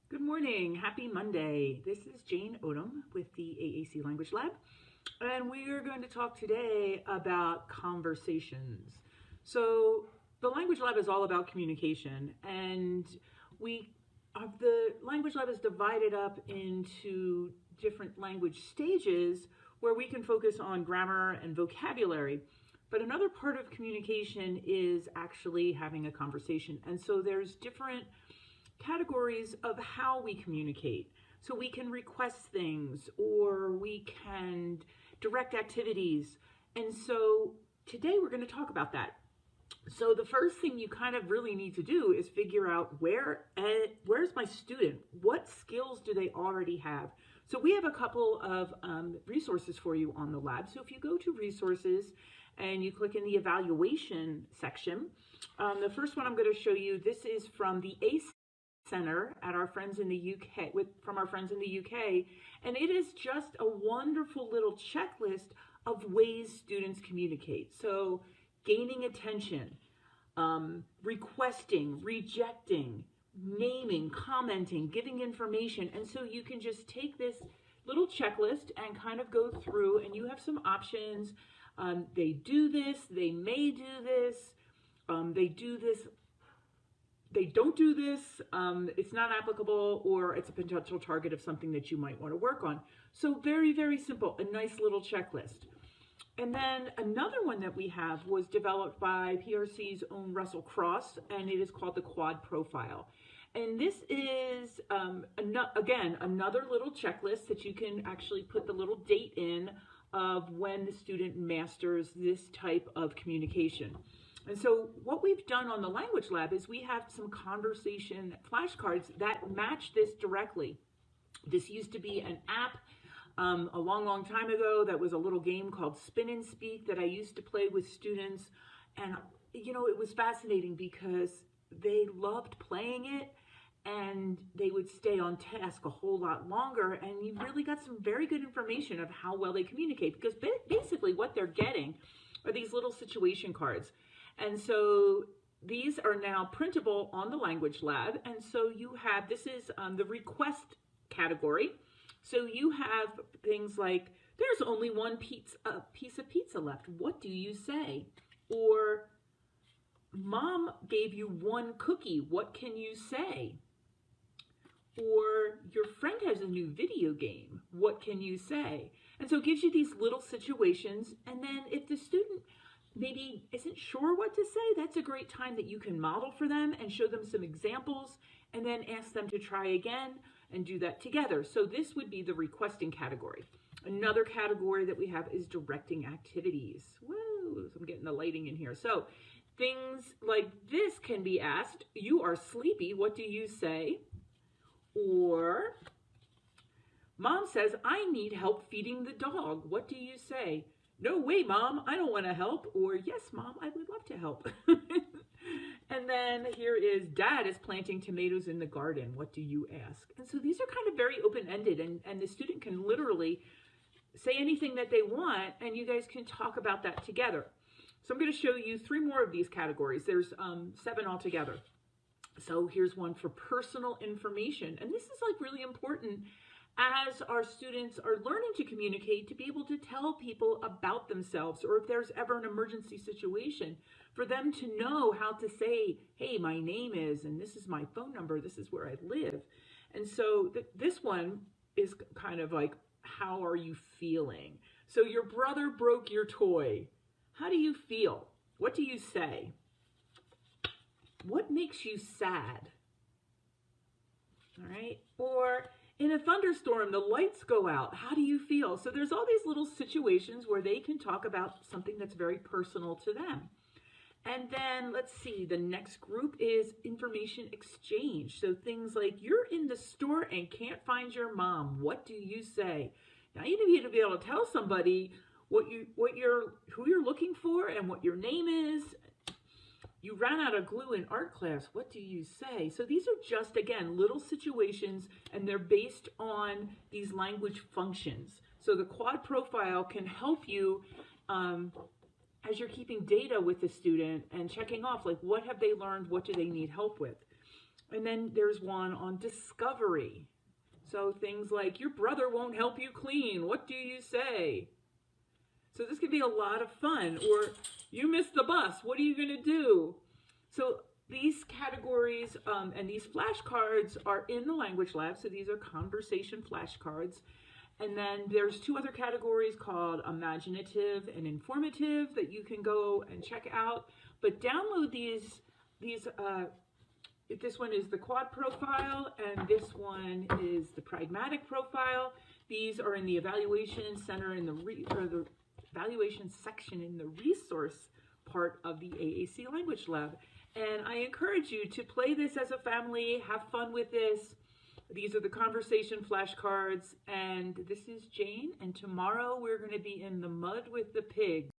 Good morning. Happy Monday. This is Jane Odom with the AAC Language Lab, and we are going to talk today about conversations. So the Language Lab is all about communication, and the Language Lab is divided up into different language stages where we can focus on grammar and vocabulary. But another part of communication is actually having a conversation. And so there's different categories of how we communicate. So we can request things or we can direct activities. And so today we're going to talk about that. So the first thing you kind of really need to do is figure out where's my student? What skills do they already have? So we have a couple of resources for you on the lab. So if you go to resources and you click in the evaluation section, the first one I'm going to show you, this is from the ACE Center at our friends in the UK, from our friends in the UK, and it is just a wonderful little checklist of ways students communicate. So gaining attention, requesting, rejecting, naming, commenting, giving information. And so you can just take this little checklist and kind of go through, and you have some options. They do this, they may do this, they do this, they don't do this, it's not applicable, or it's a potential target of something that you might want to work on. So very, very simple, a nice little checklist. And then another one that we have was developed by PRC's own Russell Cross, and it is called the Quad Profile. And this is, again, another little checklist that you can actually put the little date in of when the student masters this type of communication. And so what we've done on the Language Lab is we have some conversation flashcards that match this directly. This used to be an app a long, long time ago that was a little game called Spin and Speak that I used to play with students. And, you know, it was fascinating because they loved playing it and they would stay on task a whole lot longer. And you really got some very good information of how well they communicate, because basically what they're getting are these little situation cards. And so these are now printable on the Language Lab. And so you have, this is the request category. So you have things like, there's only one piece of pizza left. What do you say? Or, Mom gave you one cookie. What can you say? Or, your friend has a new video game. What can you say? And so it gives you these little situations. And then if the student maybe isn't sure what to say, that's a great time that you can model for them and show them some examples and then ask them to try again and do that together. So this would be the requesting category. Another category that we have is directing activities. Whoa, I'm getting the lighting in here. So things like this can be asked. You are sleepy. What do you say? Or, Mom says, I need help feeding the dog. What do you say? No way, Mom, I don't want to help. Or, yes, Mom, I would love to help. And then here is, Dad is planting tomatoes in the garden. What do you ask? And so these are kind of very open-ended, and the student can literally say anything that they want, and you guys can talk about that together. So I'm going to show you 3 more of these categories. There's 7 altogether. So here's one for personal information. And this is like really important as our students are learning to communicate, to be able to tell people about themselves, or if there's ever an emergency situation, for them to know how to say, hey, my name is, and this is my phone number, this is where I live. And so this one is kind of like, how are you feeling? So your brother broke your toy. How do you feel? What do you say? What makes you sad? All right. Or, in a thunderstorm, the lights go out. How do you feel? So there's all these little situations where they can talk about something that's very personal to them. And then let's see, the next group is information exchange. So things like, you're in the store and can't find your mom. What do you say? Now you need to be able to tell somebody who you're looking for and what your name is. You ran out of glue in art class. What do you say? So these are just, again, little situations, and they're based on these language functions. So the Quad Profile can help you as you're keeping data with the student and checking off, like, what have they learned? What do they need help with? And then there's one on discovery. So things like, your brother won't help you clean. What do you say? So this could be a lot of fun. Or, you missed the bus. What are you going to do? So these categories and these flashcards are in the language lab. So these are conversation flashcards. And then there's two other categories called imaginative and informative that you can go and check out. But download these this one is the quad profile, and this one is the pragmatic profile. These are in the evaluation center in the evaluation section in the resource part of the AAC Language Lab. And I encourage you to play this as a family, have fun with this. These are the conversation flashcards, and this is Jane, and tomorrow we're going to be in the mud with the pig.